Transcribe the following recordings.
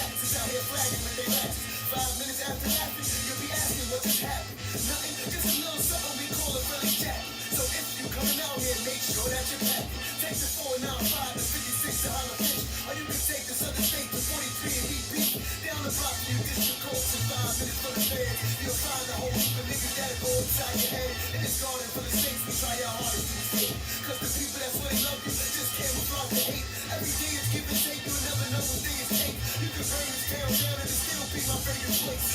taxes out here flagging when they laugh. 5 minutes after laughing, you'll be asking what just happened. Nothing, just a little something we call a Philly jack. So if you coming out here, make sure that you're packing. Take the 495 to 56 to Hollow Pitch, or you can take this other state to 43 and beat beat. Down the block from you, district courts in 5 minutes for the feds. You'll find a whole heap of niggas that'll go inside your head. In this garden for the states, we try our hardest to escape. Cause the people that's really love you just camouflage the hate. Every day is give and take, you'll never know what day is take. You can burn this town down and it still be my favorite place.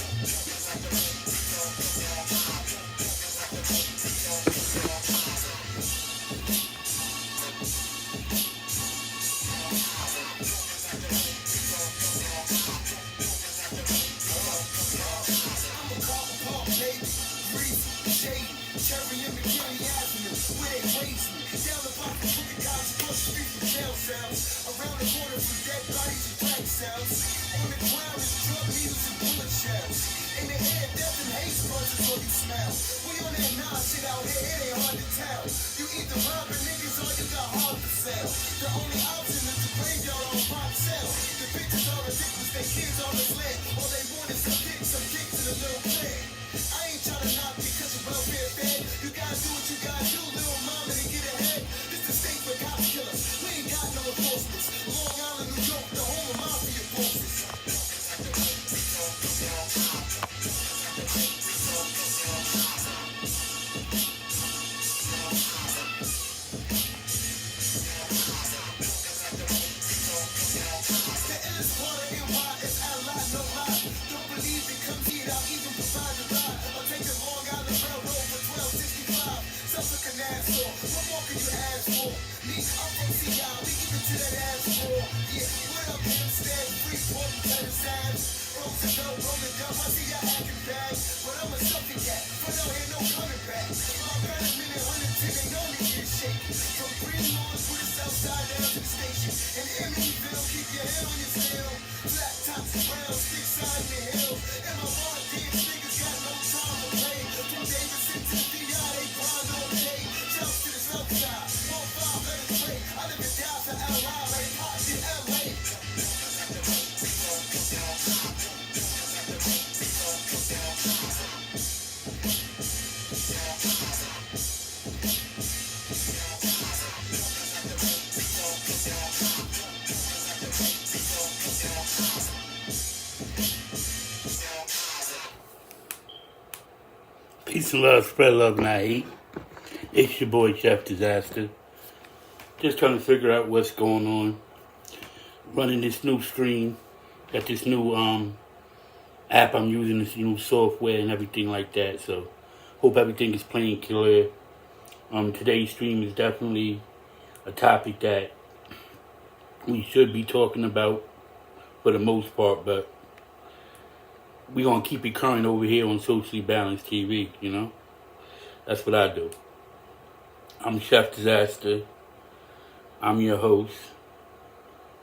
Cherry and McKinney Avenue, where they raised me. Down the block from Crooked God's Bush Street from jail cells. Around the corner from dead bodies and crack cells. On the ground is drug needles and bullet shells. In the air, death and hate buzzes all you smell. We on that nah shit out here, it ain't hard to tell. You either robbing niggas or you got hard to sell. The only option is the graveyard on pop sell. The bitches are ridiculous, they kids on the sled. All they want is some dick to the little kid. I ain't tryna knock you cause you're welfare fed. You gotta do what you gotta do, little mama, to get ahead. This the state for cop killers. We ain't got no enforcements. Long Island, New York, the home of mafia bosses. The illest part of NY is ally, no lie. Don't believe it, come here, I'll even provide the ride. I'll take the Long Island Railroad for 1265. Suffolk and Nassau, what more can you ask for? Me, I'm from CI, we give it to that ass for. Yeah, what up, Hempstead, Freeport, and Tennis Abs. Roosevelt, rolling down, I see ya acting bad. But I'm a Suffolk cat, front out here, no coming back. My brother, minute, 110, they know me get shaky. From Green Lawrence, with the south side down to the station. In Amityville, keep your head on your tail. Flat tops, brown, stick side in the hill. And my bar dance niggas got no time to play. From Davidson to the VI, they grind all day. Jump to the south side, 1-5, let it break. I live in Dallas to LI, like hot in LA. Peace and love, spread love, not hate. It's your boy, Chef Disaster. Just trying to figure out what's going on. Running this new stream. Got this new app I'm using, this new software and everything like that. So, hope everything is plain clear. Today's stream is definitely a topic that we should be talking about for the most part, but we're going to keep it current over here on Socially Balanced TV, you know? That's what I do. I'm Chef Disaster. I'm your host.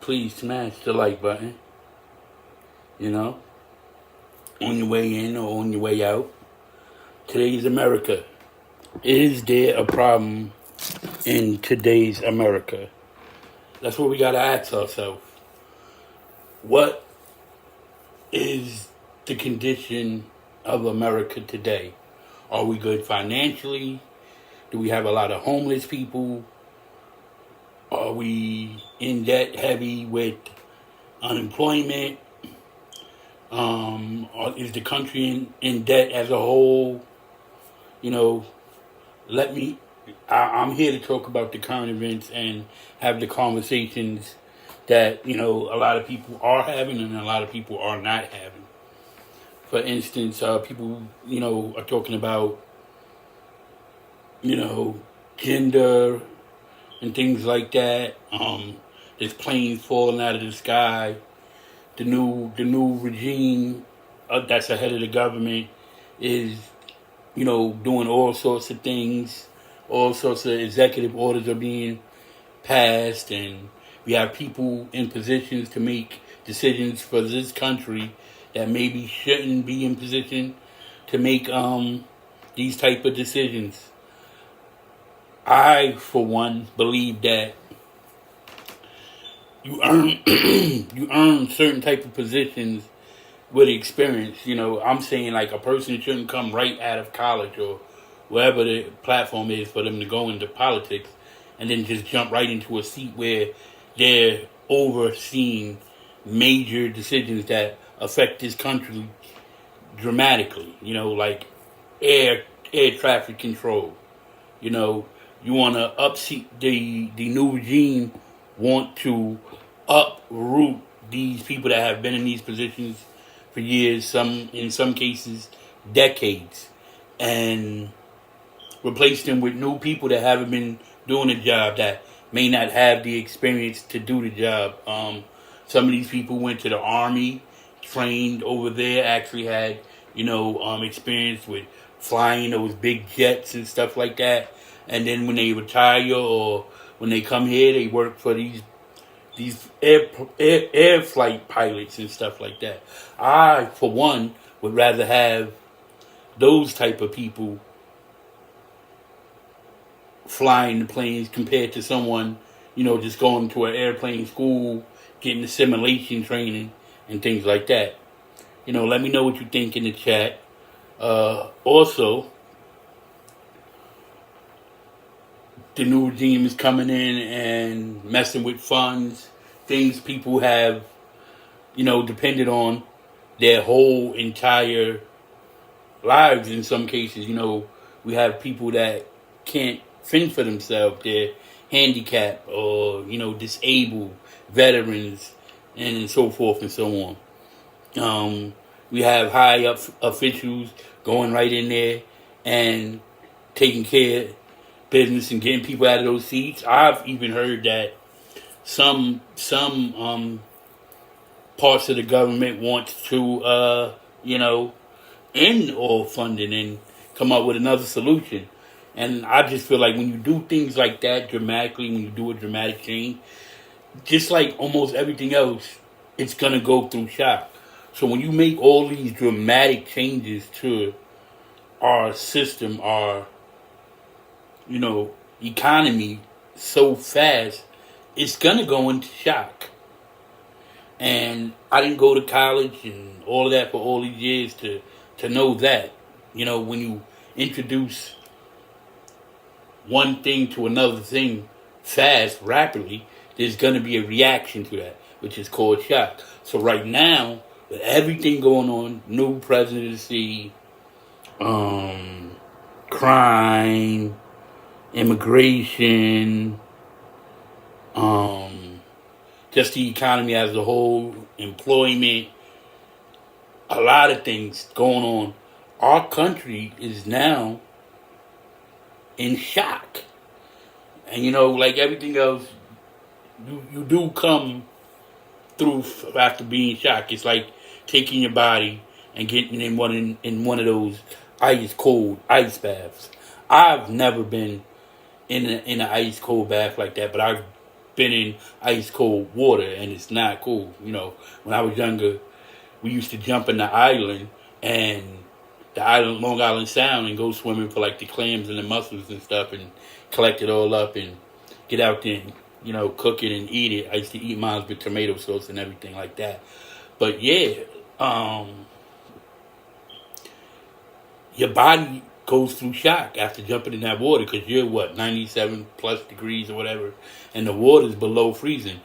Please smash the like button, you know? On your way in or on your way out. Today's America. Is there a problem in today's America? That's what we got to ask ourselves. What is the condition of America today? Are we good financially? Do we have a lot of homeless people? Are we in debt heavy with unemployment? Is the country in debt as a whole? You know, I'm here to talk about the current events and have the conversations that, you know, a lot of people are having and a lot of people are not having. For instance, people, you know, are talking about, you know, gender and things like that. There's planes falling out of the sky. The new regime that's ahead of the government is, you know, doing all sorts of things. All sorts of executive orders are being passed, and we have people in positions to make decisions for this country that maybe shouldn't be in position to make these type of decisions. I, for one, believe that, you earn you earn certain type of positions with experience. I'm saying like a person shouldn't come right out of college or wherever the platform is for them to go into politics and then just jump right into a seat where they're overseeing major decisions that affect this country dramatically. Like air air traffic control. You want to upseat the new regime want to uproot these people that have been in these positions for years, in some cases decades, and replace them with new people that haven't been doing the job, that may not have the experience to do the job. Some of these people went to the army, trained over there, actually had experience with flying those big jets and stuff like that. And then when they retire or when they come here, they work for these air flight pilots and stuff like that. I, for one, would rather have those type of people flying the planes compared to someone, just going to an airplane school, getting the simulation training and things like that. Let me know what you think in the chat. Also, the new regime is coming in and messing with funds, things people have, depended on their whole entire lives in some cases. We have people that can't fend for themselves. They're handicapped or, disabled, veterans, and so forth and so on. We have high up officials going right in there and taking care of business and getting people out of those seats. I've even heard that some parts of the government want to, end all funding and come up with another solution. And I just feel like when you do things like that dramatically, when you do a dramatic change, just like almost everything else, it's going to go through shock. So when you make all these dramatic changes to our system, our, economy so fast, it's going to go into shock. And I didn't go to college and all of that for all these years to know that. When you introduce one thing to another thing fast, rapidly, there's going to be a reaction to that, which is called shock. So right now, with everything going on, new presidency, crime, immigration, just the economy as a whole, employment, a lot of things going on. Our country is now in shock. And like everything else, you do come through after being shocked. It's like taking your body and getting in one of those ice cold ice baths. I've never been in an ice cold bath like that, but I've been in ice cold water and it's not cool. When I was younger, we used to jump in the island and Long Island Sound and go swimming for like the clams and the mussels and stuff and collect it all up and get out there and, cook it and eat it. I used to eat mine with tomato sauce and everything like that. But yeah, your body goes through shock after jumping in that water because you're 97 plus degrees or whatever, and the water's below freezing.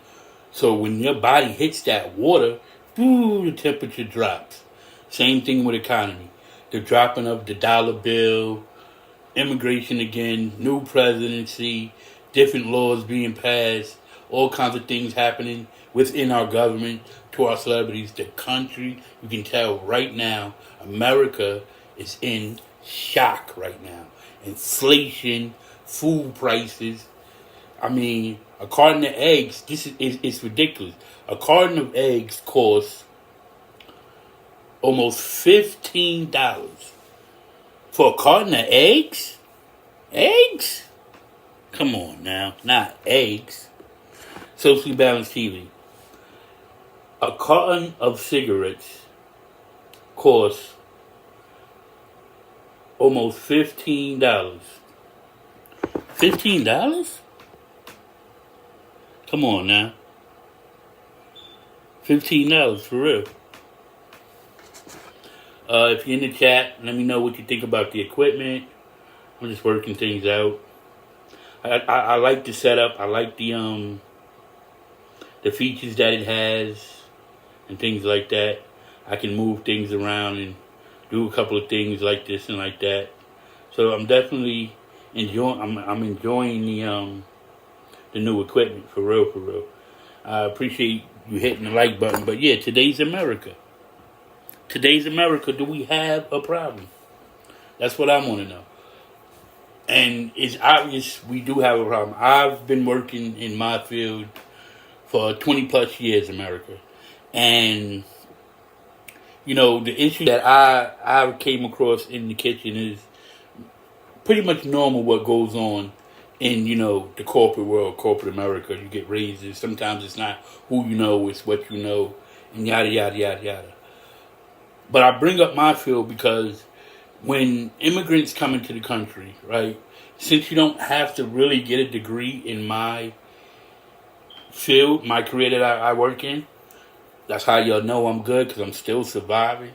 So when your body hits that water, the temperature drops. Same thing with economy. The dropping of the dollar bill, immigration again, new presidency, different laws being passed, all kinds of things happening within our government to our celebrities. The country, you can tell right now, America is in shock right now. Inflation, food prices. I mean, a carton of eggs, it's ridiculous. A carton of eggs costs almost $15 for a carton of eggs? Eggs? Come on now, not eggs. Socially Balanced TV. A carton of cigarettes costs almost $15. $15? Come on now. $15 for real. If you're in the chat, let me know what you think about the equipment. I'm just working things out. I like the setup. I like the features that it has and things like that. I can move things around and do a couple of things like this and like that. So I'm definitely enjoying. I'm enjoying the new equipment for real, for real. I appreciate you hitting the like button. But yeah, today's America. Today's America. Do we have a problem? That's what I want to know. And it's obvious we do have a problem. I've been working in my field for 20 plus years, America. And, you know, the issue that I came across in the kitchen is pretty much normal what goes on in, you know, the corporate world, corporate America. You get raises. Sometimes it's not who you know, it's what you know, and yada, yada, yada, yada. But I bring up my field because when immigrants come into the country, right, since you don't have to really get a degree in my field, my career that I work in, that's how y'all know I'm good, because I'm still surviving.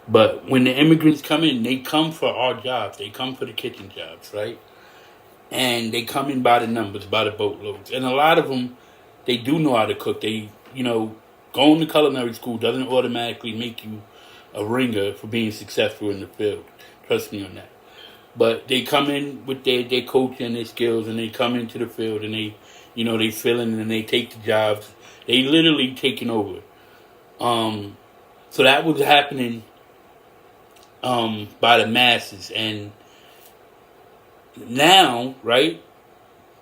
But when the immigrants come in, they come for our jobs. They come for the kitchen jobs, right? And they come in by the numbers, by the boatloads. And a lot of them, they do know how to cook. They, you know, going to culinary school doesn't automatically make you a ringer for being successful in the field. Trust me on that. But they come in with their coaching and their skills, and they come into the field, and they, you know, they fill in and they take the jobs. They literally taking over. So that was happening by the masses, and now, right?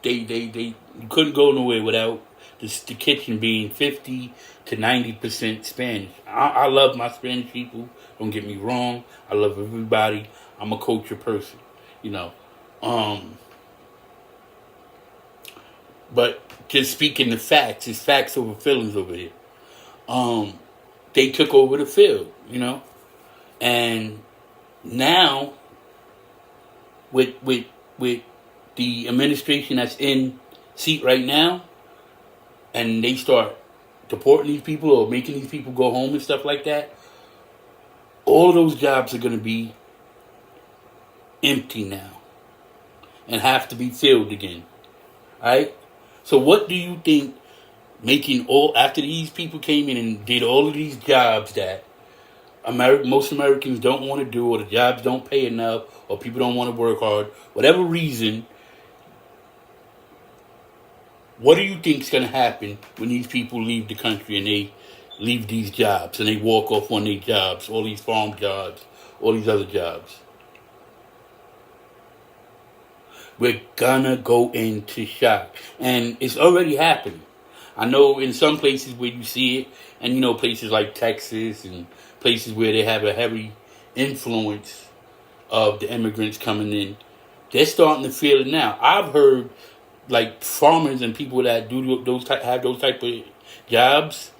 They you couldn't go nowhere without the kitchen being 50 to 90% Spanish. I love my Spanish people. Don't get me wrong. I love everybody. I'm a culture person, you know. But just speaking the facts, it's facts over feelings over here. They took over the field, you know, and now with the administration that's in seat right now, and they start deporting these people or making these people go home and stuff like that, all of those jobs are going to be empty now and have to be filled again. All right? So what do you think after these people came in and did all of these jobs that most Americans don't want to do, or the jobs don't pay enough, or people don't want to work hard, whatever reason, what do you think is going to happen when these people leave the country and they leave these jobs and they walk off on their jobs, all these farm jobs, all these other jobs? We're gonna go into shock. And it's already happening. I know in some places where you see it, and you know, places like Texas and places where they have a heavy influence of the immigrants coming in, they're starting to feel it now. I've heard like farmers and people that do have those type of jobs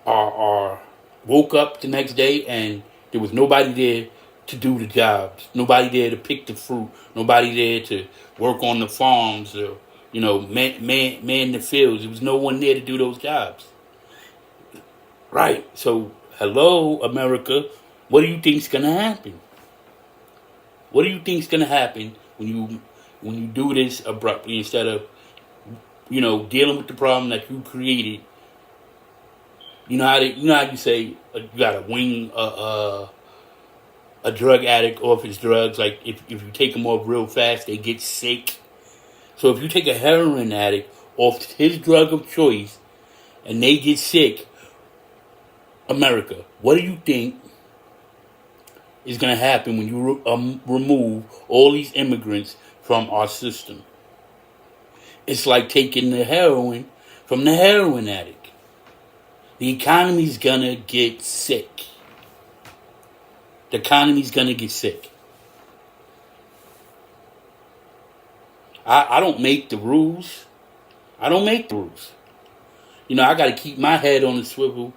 are woke up the next day and there was nobody there to do the jobs, nobody there to pick the fruit, nobody there to work on the farms, or you know, man the fields. There was no one there to do those jobs. Right. So, hello, America. What do you think's gonna happen? What do you think's gonna happen when you do this abruptly instead of, you know, dealing with the problem that you created? You know how you say you gotta wing a drug addict off his drugs. Like if you take them off real fast, they get sick. So if you take a heroin addict off his drug of choice and they get sick, America, what do you think is going to happen when you remove all these immigrants from our system? It's like taking the heroin from the heroin addict. The economy's going to get sick. The economy's going to get sick. I don't make the rules. I don't make the rules. You know, I got to keep my head on the swivel.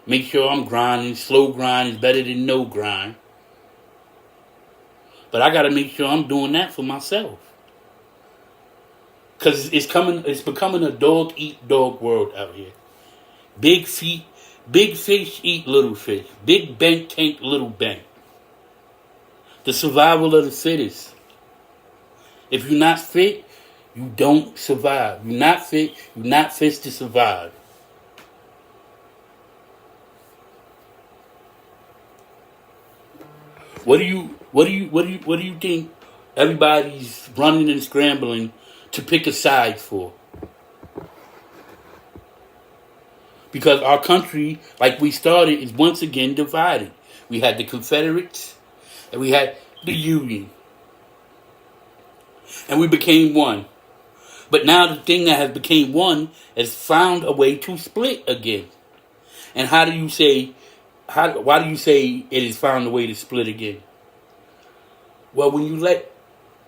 Make sure I'm grinding. Slow grind is better than no grind. But I got to make sure I'm doing that for myself. Because it's becoming a dog-eat-dog world out here. Big feet, Big fish eat little fish. Big bank tank little bank. The survival of the fittest. If you're not fit, you don't survive. You're not fit, you're not fit to survive. What do you think everybody's running and scrambling to pick a side for? Because our country, like we started, is once again divided. We had the Confederates and we had the Union. And we became one. But now the thing that has became one has found a way to split again. And why do you say it has found a way to split again? Well, when you let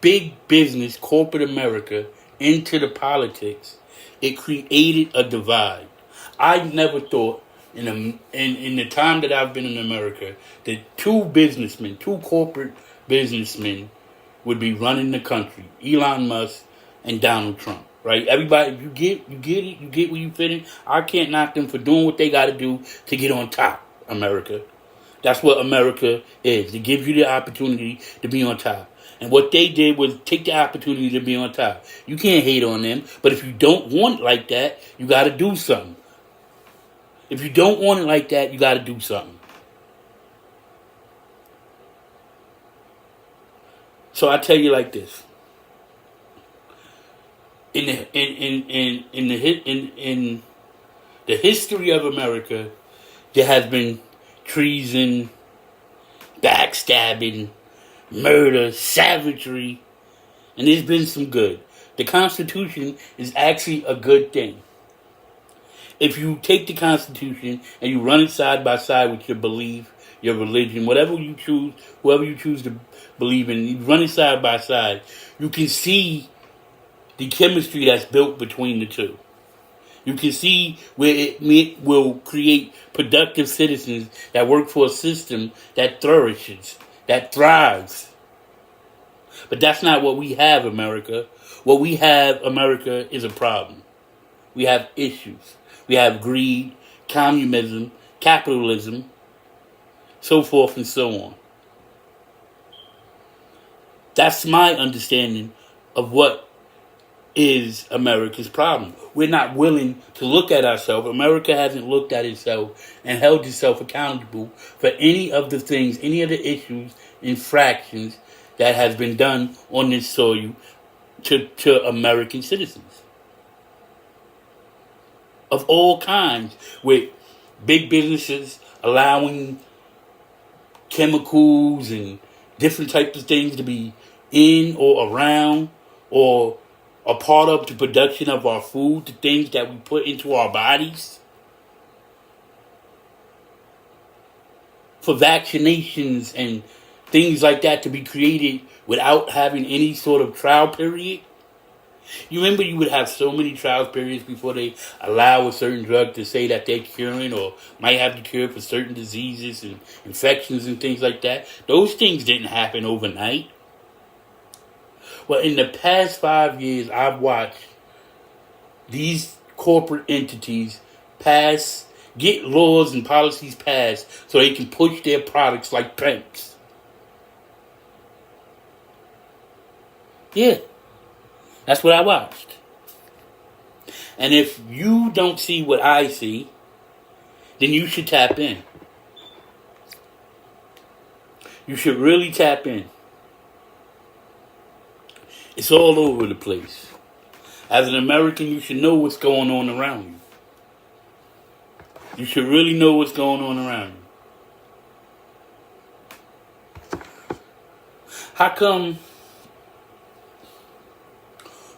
big business, corporate America, into the politics, it created a divide. I never thought in the time that I've been in America that two corporate businessmen would be running the country, Elon Musk and Donald Trump, right? Everybody, you get it, you get where you fit in. I can't knock them for doing what they got to do to get on top, America. That's what America is. It gives you the opportunity to be on top. And what they did was take the opportunity to be on top. You can't hate on them, but if you don't want it like that, you got to do something. If you don't want it like that, you got to do something. So I tell you like this: in the history of America, there has been treason, backstabbing, murder, savagery, and there's been some good. The Constitution is actually a good thing. If you take the Constitution and you run it side by side with your belief, your religion, whatever you choose, whoever you choose to believe in, you run it side by side, you can see the chemistry that's built between the two. You can see where it will create productive citizens that work for a system that flourishes, that thrives. But that's not what we have, America. What we have, America, is a problem. We have issues. We have greed, communism, capitalism, so forth and so on. That's my understanding of what is America's problem. We're not willing to look at ourselves. America hasn't looked at itself and held itself accountable for any of the things, any of the issues, infractions that has been done on this soil to American citizens. Of all kinds, with big businesses allowing chemicals and different types of things to be in or around or a part of the production of our food, the things that we put into our bodies. For vaccinations and things like that to be created without having any sort of trial period. You remember you would have so many trial periods before they allow a certain drug to say that they're curing or might have the cure for certain diseases and infections and things like that. Those things didn't happen overnight. Well, in the past 5 years, I've watched these corporate entities get laws and policies passed so they can push their products like tanks. Yeah. That's what I watched. And if you don't see what I see, then you should tap in. You should really tap in. It's all over the place. As an American, you should know what's going on around you. You should really know what's going on around you. How come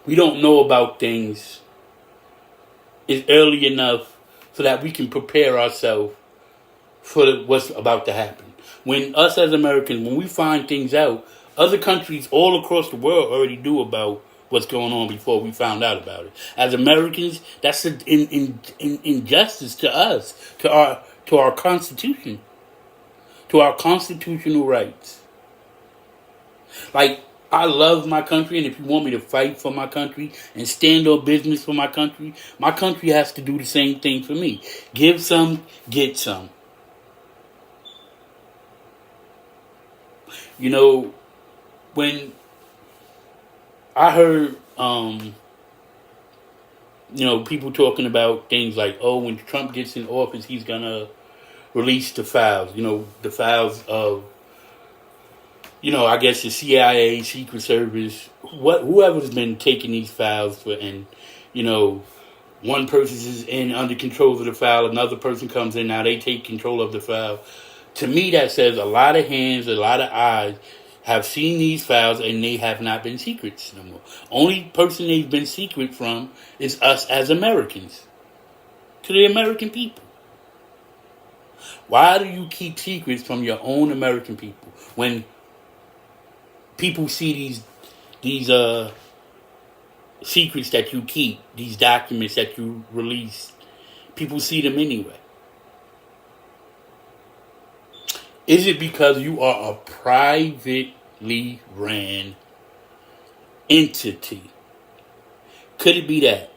we don't know about things is early enough so that we can prepare ourselves for what's about to happen? When us as Americans, when we find things out, other countries all across the world already knew about what's going on before we found out about it. As Americans, that's an injustice to us, to our Constitution, to our constitutional rights. Like, I love my country, and if you want me to fight for my country and stand on business for my country has to do the same thing for me. Give some, get some. You know, when I heard, people talking about things like, oh, when Trump gets in office, he's gonna release the files. The files of, I guess the CIA, Secret Service, whoever's been taking these files one person is in under control of the file, another person comes in, now they take control of the file. To me, that says a lot of hands, a lot of eyes have seen these files, and they have not been secrets no more. Only person they've been secret from is us as Americans, to the American people. Why do you keep secrets from your own American people when people see these secrets that you keep, these documents that you release? People see them anyway. Is it because you are a privately ran entity? Could it be that?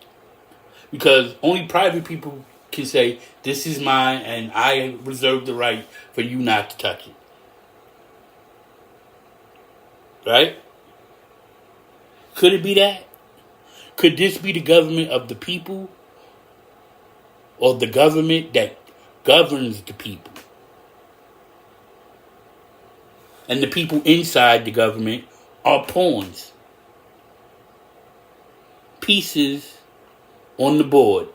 Because only private people can say, this is mine and I reserve the right for you not to touch it. Right? Could it be that? Could this be the government of the people, or the government that governs the people? And the people inside the government are pawns. Pieces on the board.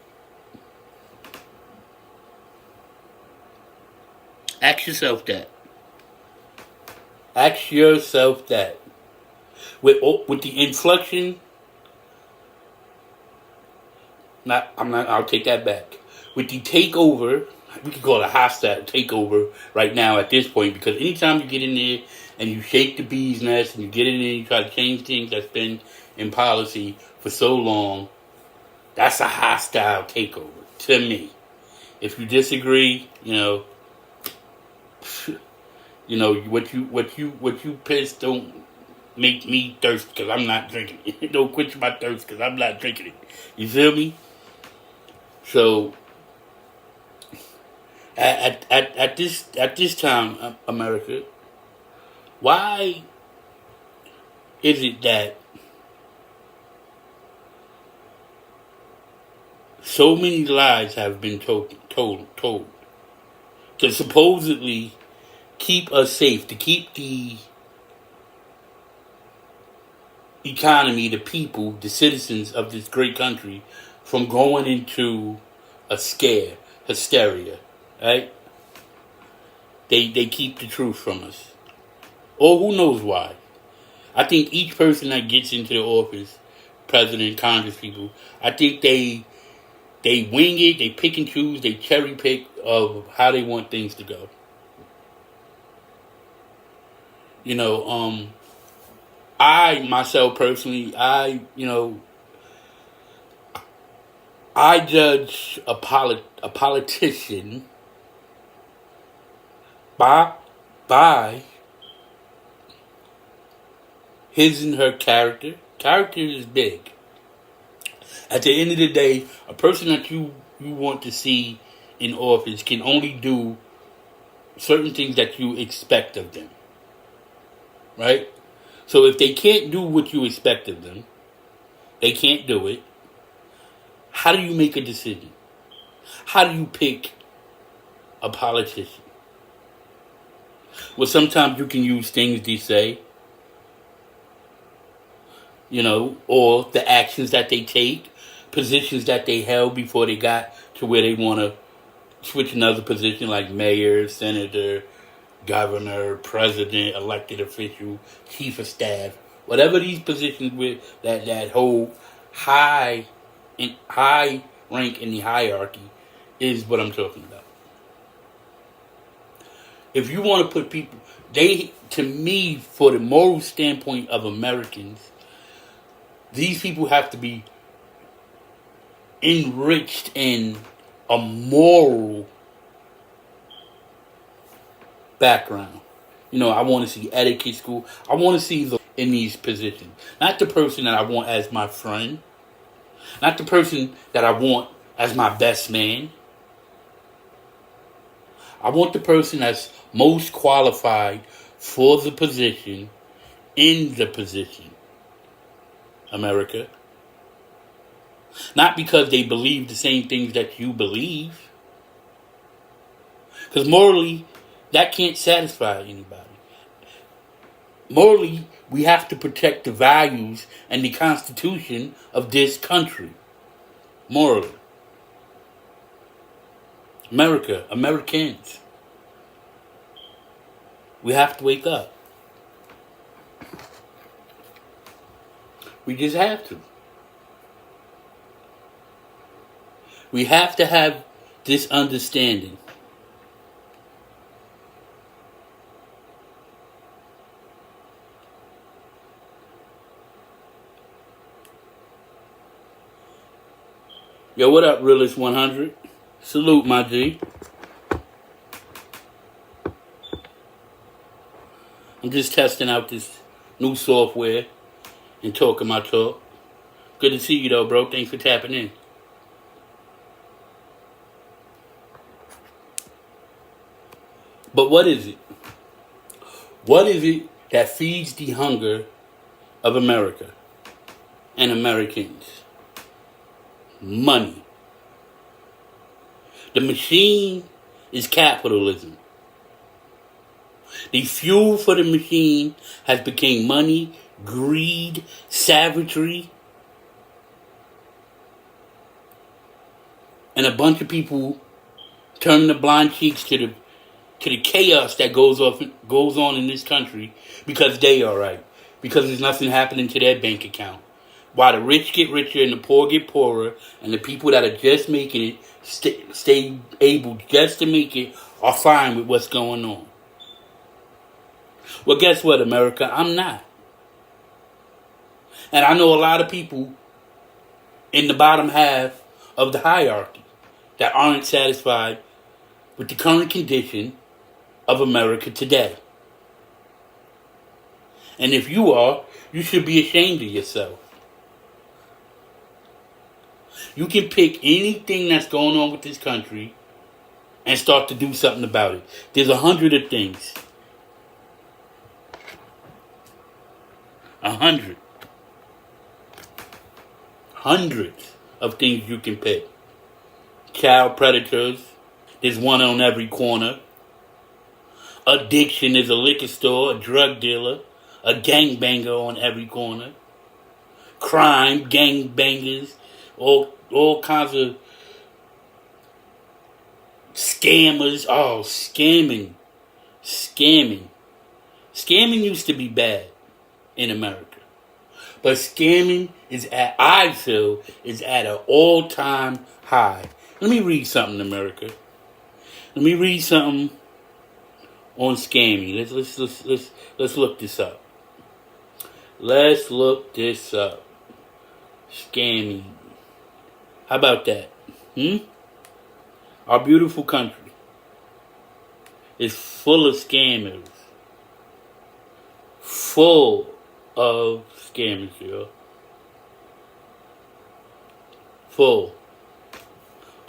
Ask yourself that. Ask yourself that. With the inflection, I'll take that back. With the takeover, we could call it a hostile takeover right now at this point, because anytime you get in there and you shake the bee's nest and you get in there and you try to change things that's been in policy for so long, that's a hostile takeover to me. If you disagree, what you pissed don't make me thirst because I'm not drinking it. Don't quench my thirst because I'm not drinking it. You feel me? So at this time, America, why is it that so many lies have been told to supposedly keep us safe, to keep the economy, the people, the citizens of this great country from going into a hysteria, right? They keep the truth from us. Or who knows why. I think each person that gets into the office, president, Congress people, I think they wing it, they pick and choose, they cherry pick of how they want things to go. I myself personally, I judge a politician by his and her character. Character is big. At the end of the day, a person that you want to see in office can only do certain things that you expect of them. Right? So if they can't do what you expect of them, they can't do it, how do you make a decision? How do you pick a politician? Well, sometimes you can use things they say, or the actions that they take, positions that they held before they got to where they want to switch another position, like mayor, senator, governor, president, elected official, chief of staff, whatever these positions with that hold high rank in the hierarchy is what I'm talking about. If you want to put people, to me, for the moral standpoint of Americans, these people have to be enriched in a moral background. I want to see etiquette school. I want to see in these positions. Not the person that I want as my friend. Not the person that I want as my best man. I want the person that's most qualified for the position, in the position. America. Not because they believe the same things that you believe. Because morally, that can't satisfy anybody. Morally, we have to protect the values and the Constitution of this country. Morally. America, Americans. We have to wake up. We just have to. We have to have this understanding. Yo, what up, Realist 100? Salute, my G. I'm just testing out this new software and talking my talk. Good to see you, though, bro. Thanks for tapping in. But what is it? What is it that feeds the hunger of America and Americans? Money. The machine is capitalism. The fuel for the machine has become money, greed, savagery, and a bunch of people turning the blind cheeks to the chaos that goes on in this country because they are right. Because there's nothing happening to their bank account. While the rich get richer and the poor get poorer, and the people that are just making it stay able just to make it are fine with what's going on. Well, guess what, America? I'm not. And I know a lot of people in the bottom half of the hierarchy that aren't satisfied with the current condition of America today. And if you are, you should be ashamed of yourself. You can pick anything that's going on with this country and start to do something about it. There's 100 of things. 100. Hundreds of things you can pick. Child predators. There's one on every corner. Addiction is a liquor store, a drug dealer, a gangbanger on every corner. Crime, gangbangers, all kinds of scammers. Oh, scamming. Scamming used to be bad in America. But scamming I feel, is at an all-time high. Let me read something, America. Let me read something on scamming. Let's look this up. Let's look this up. Scamming. How about that? Our beautiful country is full of scammers. Full of scammers, yo. Full.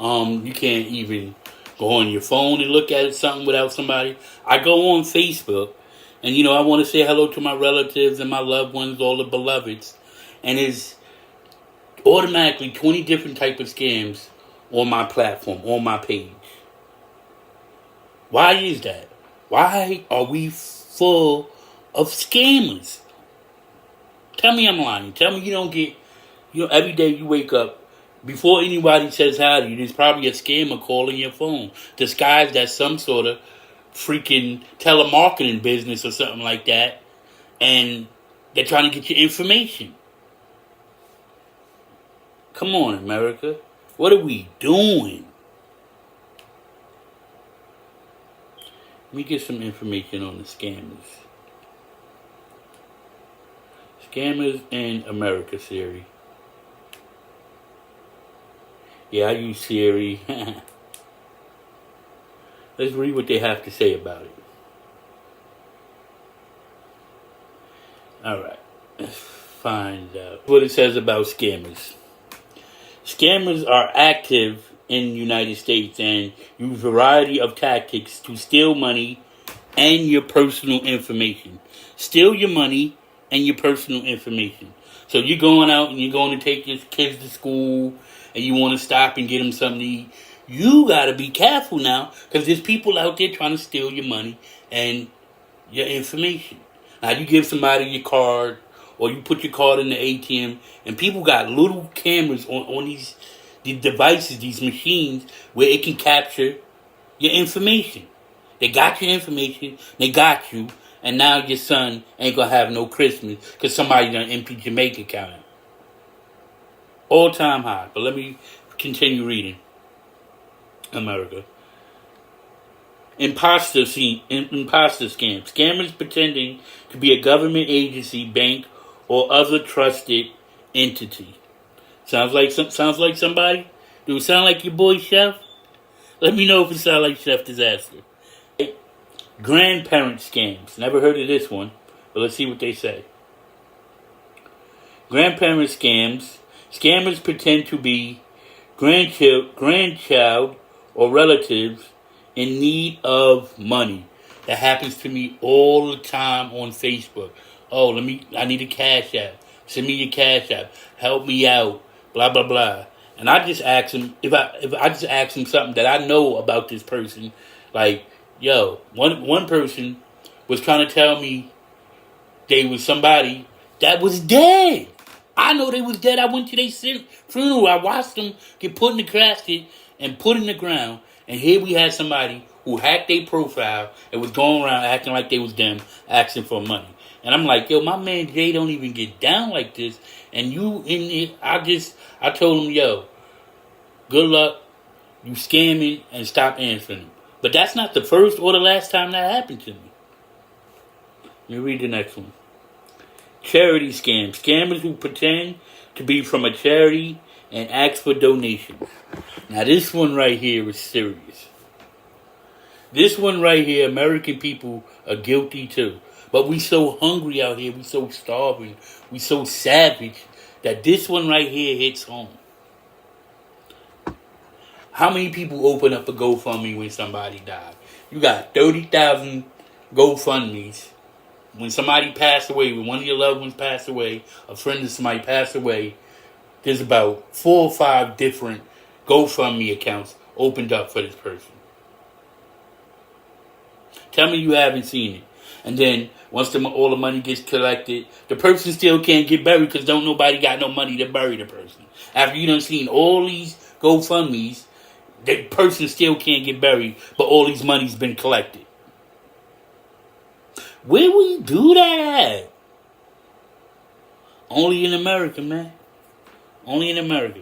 You can't even go on your phone and look at something without somebody. I go on Facebook, and I want to say hello to my relatives and my loved ones, all the beloveds, and it's automatically 20 different type of scams on my platform, on my page. Why is that? Why are we full of scammers? Tell me I'm lying. Tell me you don't get, every day you wake up, before anybody says hi to you, there's probably a scammer calling your phone, disguised as some sort of freaking telemarketing business or something like that, and they're trying to get your information. Come on, America. What are we doing? Let me get some information on the scammers. Scammers in America, Siri. Yeah, I use Siri. Let's read what they have to say about it. All right. find out what it says about scammers. Scammers are active in the United States and use a variety of tactics to steal money and your personal information. Steal your money and your personal information. So you're going out and you're going to take your kids to school and you want to stop and get them something to eat. You got to be careful now because there's people out there trying to steal your money and your information. Now you give somebody your card or you put your card in the ATM and people got little cameras on these devices, these machines where it can capture your information. They got your information, they got you, and now your son ain't gonna have no Christmas because somebody done emptied your bank account out. All time high. But let me continue reading. America. Imposter scams. Scammers pretending to be a government agency, bank, or other trusted entity. Sounds like somebody? Do it sound like your boy Chef? Let me know if it sounds like Chef Disaster. Grandparent scams. Never heard of this one, but let's see what they say. Grandparent scams. Scammers pretend to be grandchild or relatives in need of money. That happens to me all the time on Facebook. Oh, I need a cash app. Send me your cash app. Help me out. Blah, blah, blah. And I just ask them, if I just ask them something that I know about this person, like, yo, one person was trying to tell me they was somebody that was dead. I know they was dead. I went to their funeral. I watched them get put in the casket and put in the ground. And here we had somebody who hacked their profile and was going around acting like they was them, asking for money. And I'm like, yo, my man Jay don't even get down like this. And you in it, I told him, yo, good luck. You scamming and stop answering them. But that's not the first or the last time that happened to me. Let me read the next one. Charity scams. Scammers who pretend to be from a charity and ask for donations. Now this one right here is serious. This one right here, American people are guilty too. But we so hungry out here, we so starving, we so savage that this one right here hits home. How many people open up a GoFundMe when somebody died? You got 30,000 GoFundMes. When somebody passed away, when one of your loved ones passed away, a friend of somebody passed away, there's about 4 or 5 different GoFundMe accounts opened up for this person. Tell me you haven't seen it. And then once all the money gets collected, the person still can't get buried because don't nobody got no money to bury the person. After you done seen all these GoFundMes, the person still can't get buried, but all these money's been collected. Where will you do that at? Only in America, man. Only in America.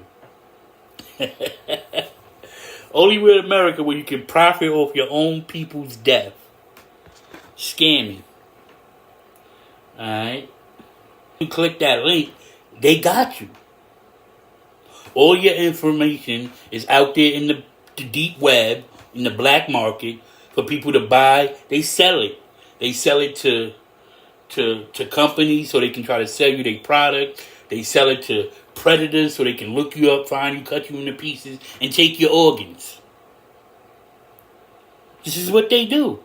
Only in America where you can profit off your own people's death. Scamming. Alright? You click that link, they got you. All your information is out there in the deep web, in the black market, for people to buy. They sell it. They sell it to companies so they can try to sell you their product. They sell it to predators so they can look you up, find you, cut you into pieces, and take your organs. This is what they do.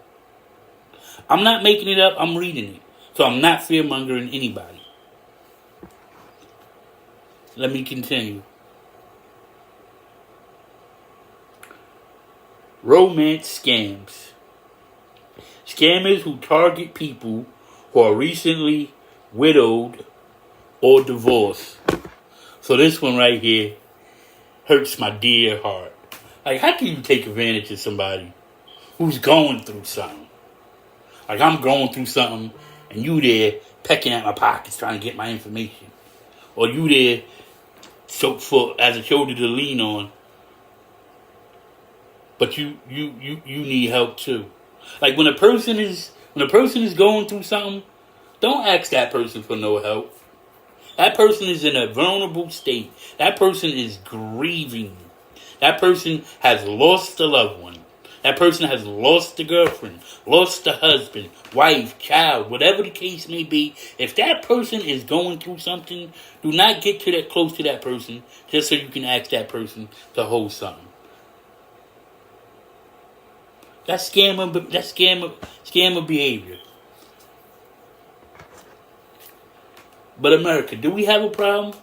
I'm not making it up, I'm reading it. So I'm not fear-mongering anybody. Let me continue. Romance scams. Scammers who target people who are recently widowed or divorced. So this one right here hurts my dear heart. Like, how can you take advantage of somebody who's going through something? Like, I'm going through something and you there pecking at my pockets trying to get my information. Or you there as a shoulder to lean on. But you need help too. Like when a person is going through something, don't ask that person for no help. That person is in a vulnerable state. That person is grieving. That person has lost a loved one. That person has lost the girlfriend, lost the husband, wife, child, whatever the case may be. If that person is going through something, do not get to that close to that person just so you can ask that person to hold something. That's scammer behavior. But America, do we have a problem?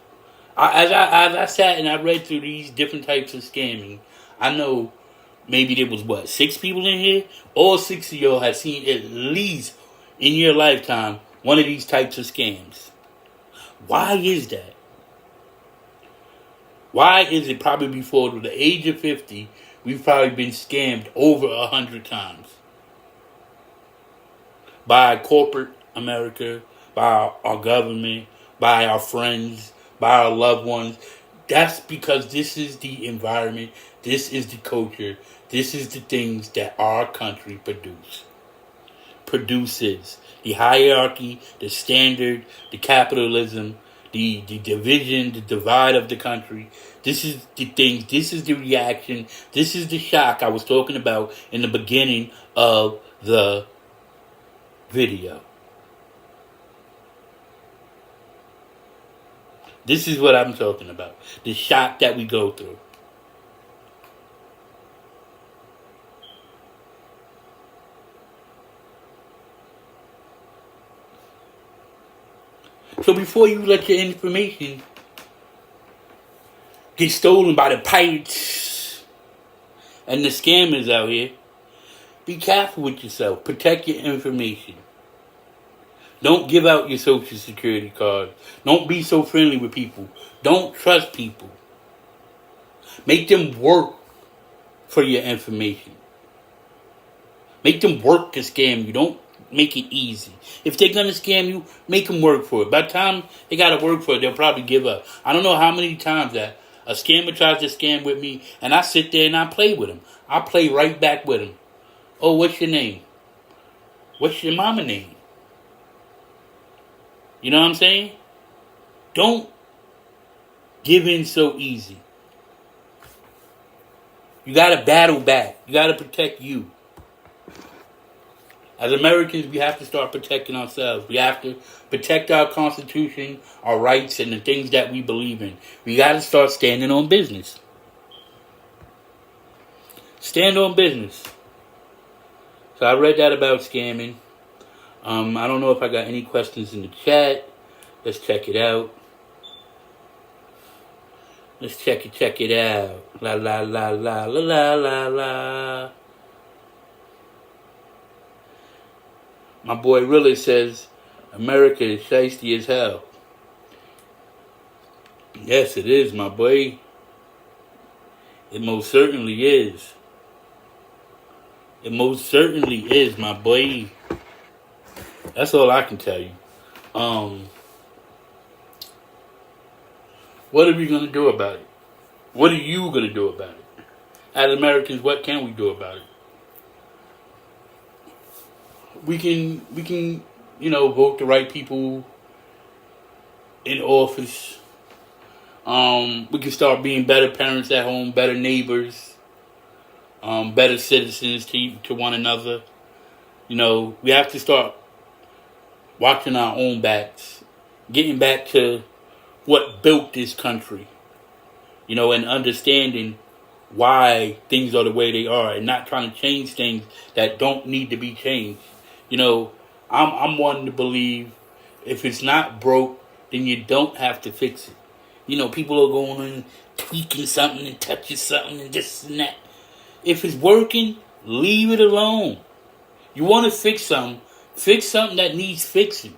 As I sat and I read through these different types of scamming, I know maybe there was 6 people in here. All 6 of y'all have seen at least in your lifetime one of these types of scams. Why is that? Why is it probably before the age of 50, we've probably been scammed over 100 times by corporate America, by our government, by our friends, by our loved ones? That's because this is the environment, this is the culture, this is the things that our country produces. The hierarchy, the standard, the capitalism, the division, the divide of the country. This is the things, this is the reaction, this is the shock I was talking about in the beginning of the video. This is what I'm talking about. The shock that we go through. So before you let your information get stolen by the pirates and the scammers out here, be careful with yourself. Protect your information. Don't give out your social security card. Don't be so friendly with people. Don't trust people. Make them work for your information. Make them work to scam you. Don't make it easy. If they're going to scam you, make them work for it. By the time they got to work for it, they'll probably give up. I don't know how many times that a scammer tries to scam with me, and I sit there and I play with him. I play right back with him. Oh, what's your name? What's your mama name? You know what I'm saying? Don't give in so easy. You got to battle back. You got to protect you. As Americans, we have to start protecting ourselves. We have to protect our Constitution, our rights, and the things that we believe in. We got to start standing on business. Stand on business. So I read that about scamming. I don't know if I got any questions in the chat. Let's check it out. Let's check it out. La la la la la la la la. My boy really says America is shiesty as hell. Yes, it is, my boy. It most certainly is. It most certainly is, my boy. That's all I can tell you. What are we going to do about it? What are you going to do about it? As Americans, what can we do about it? We can, vote the right people in office. We can start being better parents at home, better neighbors, better citizens to one another. We have to start watching our own backs, getting back to what built this country, and understanding why things are the way they are and not trying to change things that don't need to be changed. I'm one to believe if it's not broke, then you don't have to fix it. People are going and tweaking something and touching something and this and that. If it's working, leave it alone. You want to fix something that needs fixing.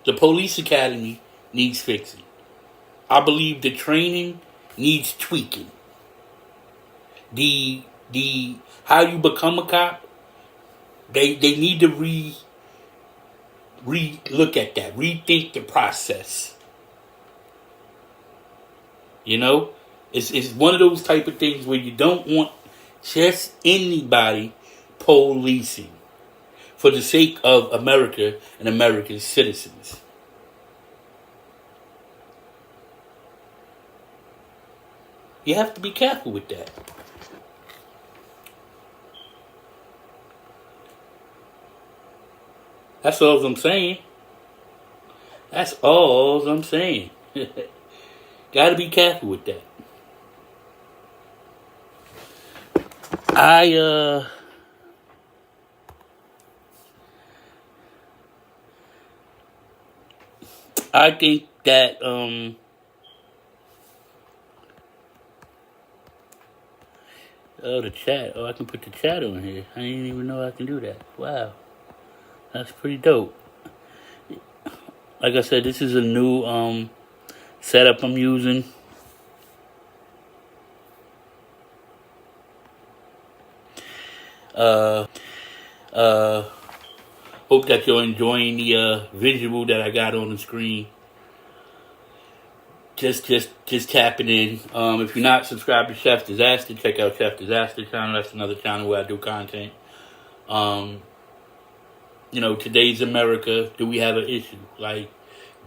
The police academy needs fixing. I believe the training needs tweaking. The how you become a cop, they need to look at that, rethink the process. It's one of those type of things where you don't want just anybody policing for the sake of America and American citizens. You have to be careful with that. That's all I'm saying. That's all I'm saying. Gotta be careful with that. I think that the chat. Oh, I can put the chat on here. I didn't even know I can do that. Wow, that's pretty dope. Like I said, this is a new setup I'm using. Hope that you're enjoying the visual that I got on the screen. Just tapping in. If you're not subscribed to Chef Disaster, check out Chef Disaster channel. That's another channel where I do content. Today's America. Do we have an issue?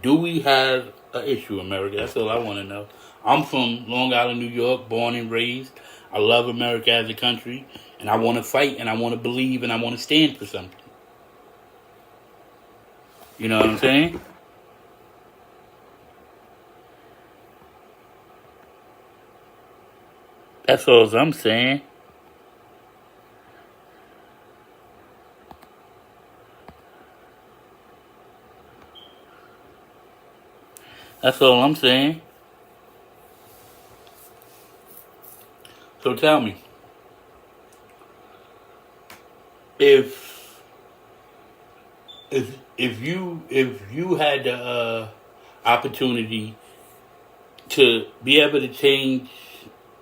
Do we have an issue, America? That's all I want to know. I'm from Long Island, New York, born and raised. I love America as a country, and I want to fight, and I want to believe, and I want to stand for something. You know what I'm saying? That's all I'm saying. That's all I'm saying. So tell me, if you had the opportunity to be able to change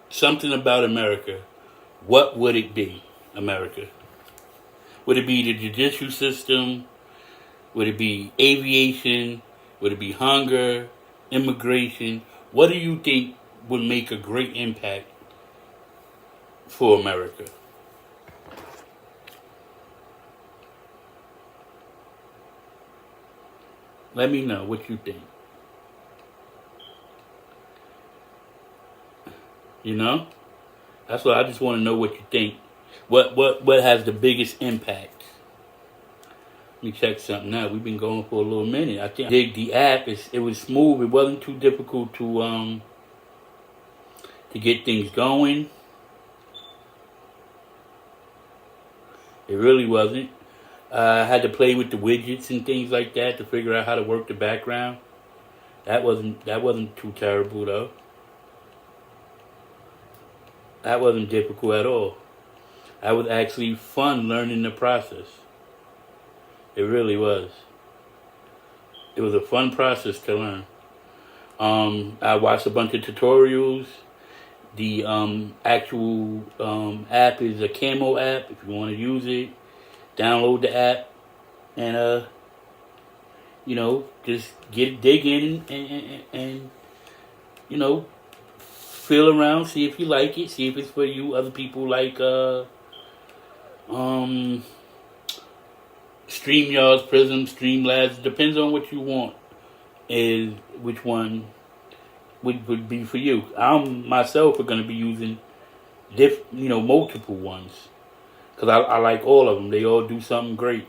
something about America, what would it be, America? Would it be the judicial system? Would it be aviation? Would it be hunger, immigration? What do you think would make a great impact for America? Let me know what you think. That's what I just want to know what you think. What has the biggest impact? Let me check something out. We've been going for a little minute. I think I dig the app. It was smooth. It wasn't too difficult to get things going. It really wasn't. I had to play with the widgets and things like that to figure out how to work the background. That wasn't too terrible though. That wasn't difficult at all. That was actually fun learning the process. It really was. It was a fun process to learn. I watched a bunch of tutorials. The actual app is a Camo app. If you want to use it, download the app and just dig in and feel around, see if you like it, see if it's for you. Other people like StreamYards, Prism, Streamlabs. Depends on what you want and which one would be for you. I myself are going to be using multiple ones because I like all of them. They all do something great.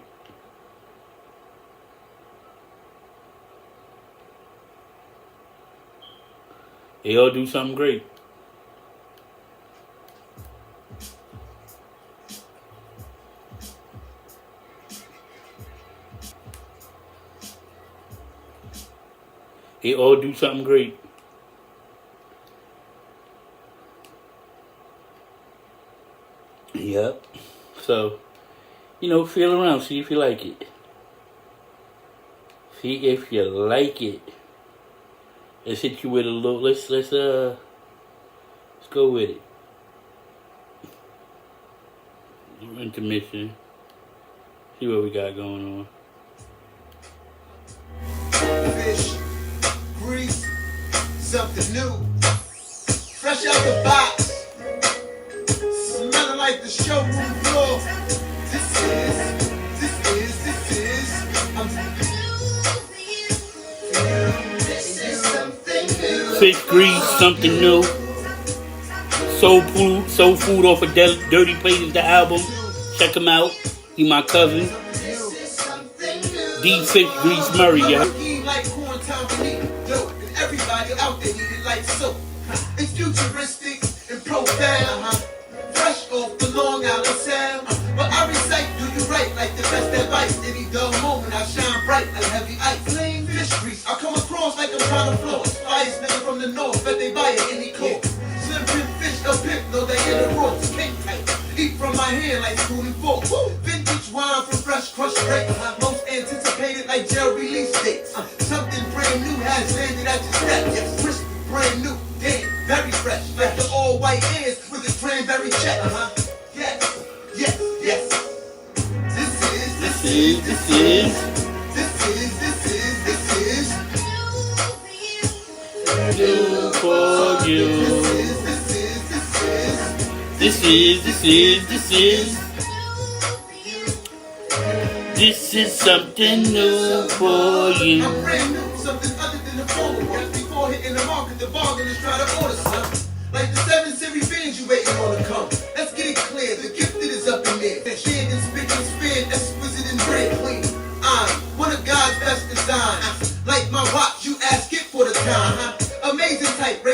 They all do something great. They all do something great. Yep. So, feel around, see if you like it. See if you like it. Let's hit you with a little. Let's go with it. Intermission. See what we got going on. Fish, grease, something new, fresh out the box, smelling like the showroom floor. This Fish, grease, something new. Soul Food off of Dirty Places, the album. Check him out. He my cousin. D Fish Grease Murray, yo. Like quarantine for me, yo, and everybody out there need it like soap. It's futuristic and profound, fresh off the Long Island Sound. But I recite, do you right like the best advice. Any dull moment, I shine bright like heavy ice. Flame fish grease, I come across like I'm trying to floss. Fires nigga from the north, bet they buy it any court. Slim pimp fish, a pimp, know they in the ropes. King tight, eat from my hand like spoon and fork. Vintage wine from fresh crushed grapes. Most anticipated like jail release dates. Something brand new has landed at your step. Yes, crispy, brand new, damn, very fresh. Like the all white ears with a cranberry check. Yes, yes, yes. This is New for you. This is something new for you. I'm brand new, something other than the phone. Just before hitting the market, the bargainers try to order something. Like the 7 Series fans you waiting on to come. Let's get it clear, the gifted is up in there. Shared and spit and spin, exquisite and bread clean.